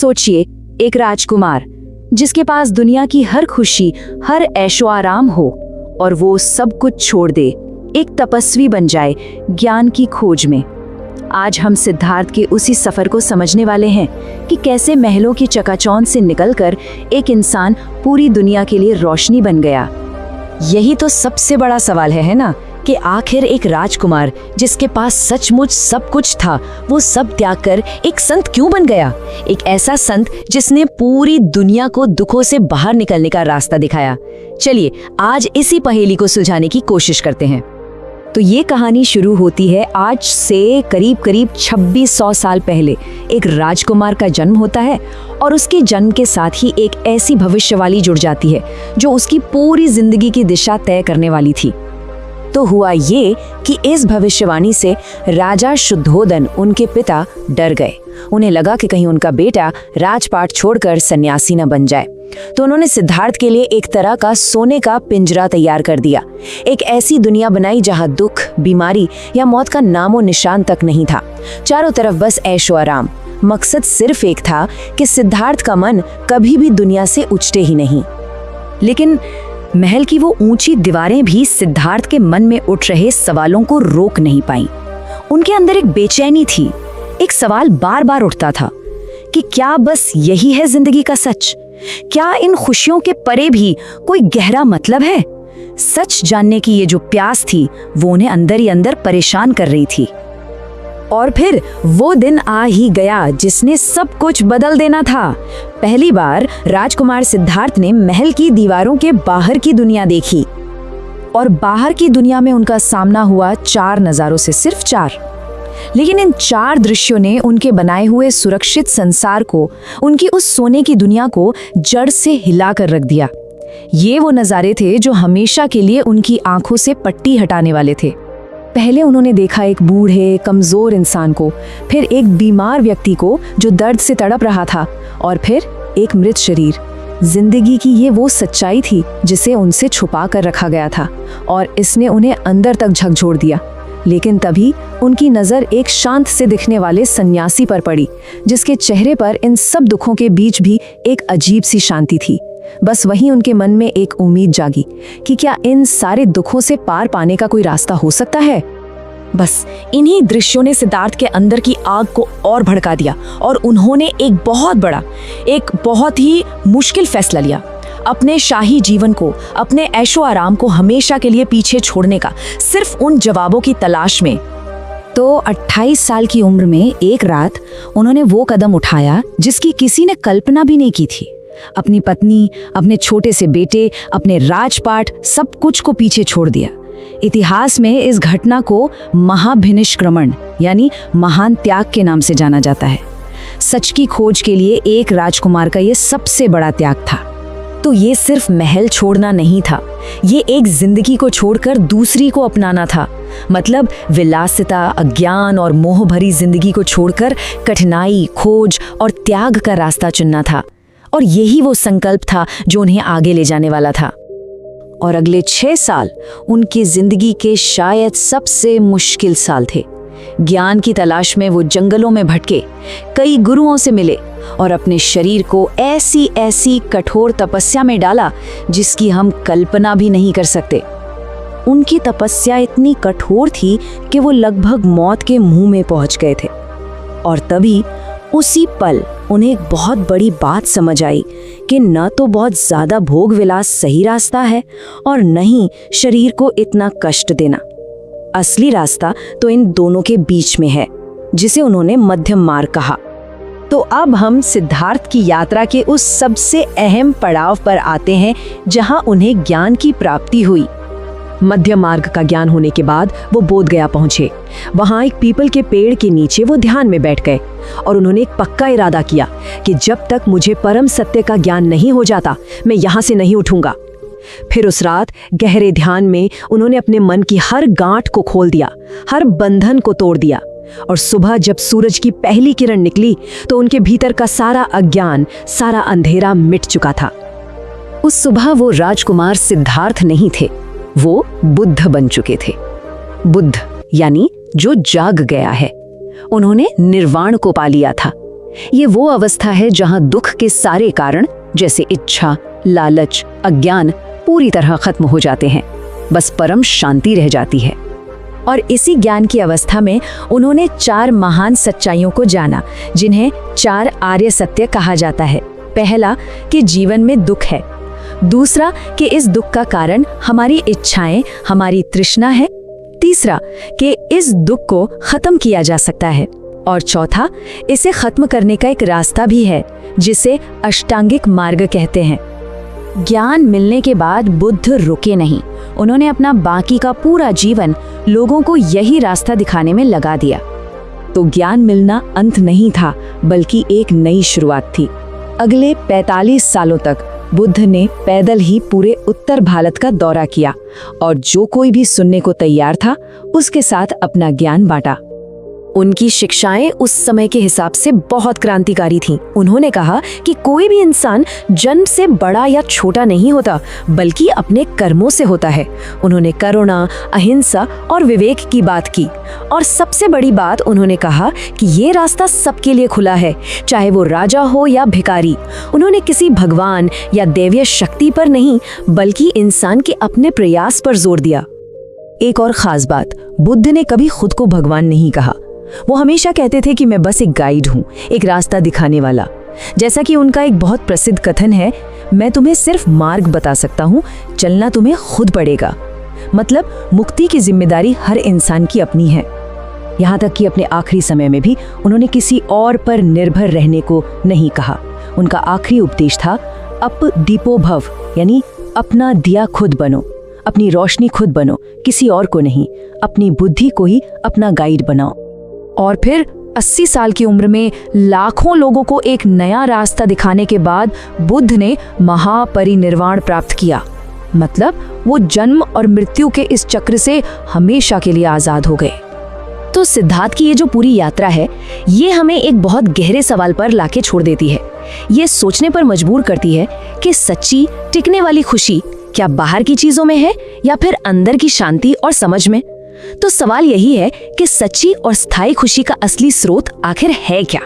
सोचिए, एक राजकुमार जिसके पास दुनिया की हर खुशी, हर ऐशो आराम हो, और वो सब कुछ छोड़ दे, एक तपस्वी बन जाए ज्ञान की खोज में। आज हम सिद्धार्थ के उसी सफर को समझने वाले हैं कि कैसे महलों की चकाचौंध से निकलकर एक इंसान पूरी दुनिया के लिए रोशनी बन गया। यही तो सबसे बड़ा सवाल है ना, कि आखिर एक राजकुमार जिसके पास सचमुच सब कुछ था, वो सब त्याग कर एक संत क्यों बन गया? एक ऐसा संत जिसने पूरी दुनिया को दुखों से बाहर निकलने का रास्ता दिखाया। चलिए आज इसी पहेली को सुलझाने की कोशिश करते हैं। तो ये कहानी शुरू होती है आज से करीब 2600 साल पहले। एक राजकुमार का जन्म होता है और उसके जन्म के साथ ही एक ऐसी भविष्यवाणी जुड़ जाती है जो उसकी पूरी जिंदगी की दिशा तय करने वाली थी। तो हुआ ये कि इस भविष्यवाणी से राजा शुद्धोधन, उनके पिता, डर गए। उन्हें लगा कि कहीं उनका बेटा राजपाट छोड़कर सन्यासी न बन जाए। तो उन्होंने सिद्धार्थ के लिए एक तरह का सोने का पिंजरा तैयार कर दिया। एक ऐसी दुनिया बनाई जहां दुख, बीमारी या मौत का नामो निशान तक नहीं था। चारों तरफ बस ऐशो आराम। मकसद सिर्फ एक था कि सिद्धार्थ का मन कभी भी दुनिया से उचटे ही नहीं। लेकिन महल की वो ऊंची दीवारें भी सिद्धार्थ के मन में उठ रहे सवालों को रोक नहीं पाईं। उनके अंदर एक बेचैनी थी। एक सवाल बार बार उठता था कि क्या बस यही है जिंदगी का सच? क्या इन खुशियों के परे भी कोई गहरा मतलब है? सच जानने की ये जो प्यास थी, वो उन्हें अंदर ही अंदर परेशान कर रही थी। और फिर वो दिन आ ही गया जिसने सब कुछ बदल देना था। पहली बार राजकुमार सिद्धार्थ ने महल की दीवारों के बाहर की दुनिया देखी, और बाहर की दुनिया में उनका सामना हुआ 4 नजारों से, सिर्फ 4। लेकिन इन 4 दृश्यों ने उनके बनाए हुए सुरक्षित संसार को, उनकी उस सोने की दुनिया को जड़ से हिला कर रख दिया। ये वो नज़ारे थे जो हमेशा के लिए उनकी आंखों से पट्टी हटाने वाले थे। पहले उन्होंने देखा एक बूढ़े कमजोर इंसान को, फिर एक बीमार व्यक्ति को जो दर्द से तड़प रहा था, और फिर एक मृत शरीर। जिंदगी की ये वो सच्चाई थी जिसे उनसे छुपा कर रखा गया था, और इसने उन्हें अंदर तक झकझोर दिया। लेकिन तभी उनकी नज़र एक शांत से दिखने वाले सन्यासी पर पड़ी, जिसके चेहरे पर इन सब दुखों के बीच भी एक अजीब सी शांति थी। बस वहीं उनके मन में एक उम्मीद जागी कि क्या इन सारे दुखों से पार पाने का कोई रास्ता हो सकता है। बस इन्हीं दृश्यों ने सिद्धार्थ के अंदर की आग को और भड़का दिया, और उन्होंने एक बहुत ही मुश्किल फैसला लिया। अपने शाही जीवन को, अपने ऐशो आराम को हमेशा के लिए पीछे छोड़ने का, सिर्फ उन जवाबों की तलाश में। तो 28 साल की उम्र में एक रात उन्होंने वो कदम उठाया जिसकी किसी ने कल्पना भी नहीं की थी। अपनी पत्नी, अपने छोटे से बेटे, अपने राजपाट, सब कुछ को पीछे छोड़ दिया। इतिहास में इस घटना को महाभिनिष्क्रमण यानी महान त्याग के नाम से जाना जाता है। सच की खोज के लिए एक राजकुमार का ये सबसे बड़ा त्याग था। तो ये सिर्फ महल छोड़ना नहीं था, ये एक जिंदगी को छोड़कर दूसरी को अपनाना था। मतलब विलासिता, अज्ञान और मोह भरी जिंदगी को छोड़कर कठिनाई, खोज और त्याग का रास्ता चुनना था। और यही वो संकल्प था जो उन्हें आगे ले जाने वाला था। और अगले 6 साल उनकी जिंदगी के शायद सबसे मुश्किल साल थे। ज्ञान की तलाश में वो जंगलों में भटके, कई गुरुओं से मिले और अपने शरीर को ऐसी कठोर तपस्या में डाला जिसकी हम कल्पना भी नहीं कर सकते। उनकी तपस्या इतनी कठोर थी कि वो लगभग मौत के मुंह में पहुंच गए थे। और तभी उसी पल उन्हें एक बहुत बड़ी बात समझ आई कि न तो बहुत ज्यादा भोग विलास सही रास्ता है, और न ही शरीर को इतना कष्ट देना। असली रास्ता तो इन दोनों के बीच में है, जिसे उन्होंने मध्यम मार्ग कहा। तो अब हम सिद्धार्थ की यात्रा के उस सबसे अहम पड़ाव पर आते हैं जहां उन्हें ज्ञान की प्राप्ति हुई। मध्य मार्ग का ज्ञान होने के बाद वो बोधगया पहुंचे। वहां एक पीपल के पेड़ के नीचे वो ध्यान में बैठ गए और उन्होंने एक पक्का इरादा किया कि जब तक मुझे परम सत्य का ज्ञान नहीं हो जाता, मैं यहाँ से नहीं उठूंगा। फिर उस रात गहरे ध्यान में उन्होंने अपने मन की हर गांठ को खोल दिया, हर बंधन को तोड़ दिया। और सुबह जब सूरज की पहली किरण निकली तो उनके भीतर का सारा अज्ञान, सारा अंधेरा मिट चुका था। उस सुबह वो राजकुमार सिद्धार्थ नहीं थे, वो बुद्ध बन चुके थे। बुद्ध यानी जो जाग गया है। उन्होंने निर्वाण को पा लिया था। ये वो अवस्था है जहां दुख के सारे कारण जैसे इच्छा, लालच, अज्ञान पूरी तरह खत्म हो जाते हैं। बस परम शांति रह जाती है। और इसी ज्ञान की अवस्था में उन्होंने 4 महान सच्चाइयों को जाना, जिन्हें 4 आर्य सत्य कहा जाता है। पहला, कि जीवन में दुख है। दूसरा, कि इस दुख का कारण हमारी इच्छाएं, हमारी तृष्णा है। तीसरा, कि इस दुख को खत्म किया जा सकता है। और चौथा, इसे खत्म करने का एक रास्ता भी है, जिसे अष्टांगिक मार्ग कहते हैं। ज्ञान मिलने के बाद बुद्ध रुके नहीं। उन्होंने अपना बाकी का पूरा जीवन लोगों को यही रास्ता दिखाने में लगा दिया। तो ज्ञान मिलना अंत नहीं था, बल्कि एक नई शुरुआत थी। अगले 45 सालों तक बुद्ध ने पैदल ही पूरे उत्तर भारत का दौरा किया और जो कोई भी सुनने को तैयार था, उसके साथ अपना ज्ञान बांटा। उनकी शिक्षाएं उस समय के हिसाब से बहुत क्रांतिकारी थीं। उन्होंने कहा कि कोई भी इंसान जन्म से बड़ा या छोटा नहीं होता, बल्कि अपने कर्मों से होता है। उन्होंने करुणा, अहिंसा और विवेक की बात की। और सबसे बड़ी बात, उन्होंने कहा कि ये रास्ता सबके लिए खुला है, चाहे वो राजा हो या भिखारी। उन्होंने किसी भगवान या दैवीय शक्ति पर नहीं, बल्कि इंसान के अपने प्रयास पर जोर दिया। एक और खास बात, बुद्ध ने कभी खुद को भगवान नहीं कहा। वो हमेशा कहते थे कि मैं बस एक गाइड हूँ, एक रास्ता दिखाने वाला। जैसा कि उनका एक बहुत प्रसिद्ध कथन है, मैं तुम्हें सिर्फ मार्ग बता सकता हूँ, चलना तुम्हें खुद पड़ेगा। मतलब मुक्ति की जिम्मेदारी हर इंसान की अपनी है। यहाँ तक कि अपने आखिरी समय में भी उन्होंने किसी और पर निर्भर रहने को नहीं कहा। उनका आखिरी उपदेश था, अप दीपो भव, यानी अपना दिया खुद बनो, अपनी रोशनी खुद बनो, किसी और को नहीं। अपनी बुद्धि को ही अपना गाइड बनाओ। और फिर 80 साल की उम्र में लाखों लोगों को एक नया रास्ता दिखाने के बाद बुद्ध ने महापरिनिर्वाण प्राप्त किया। मतलब वो जन्म और मृत्यु के इस चक्र से हमेशा के लिए आजाद हो गए। तो सिद्धार्थ की ये जो पूरी यात्रा है, ये हमें एक बहुत गहरे सवाल पर लाके छोड़ देती है। ये सोचने पर मजबूर करती है कि सच्ची टिकने वाली खुशी क्या बाहर की चीजों में है या फिर अंदर की शांति और समझ में। तो सवाल यही है कि सच्ची और स्थायी खुशी का असली स्रोत आखिर है क्या।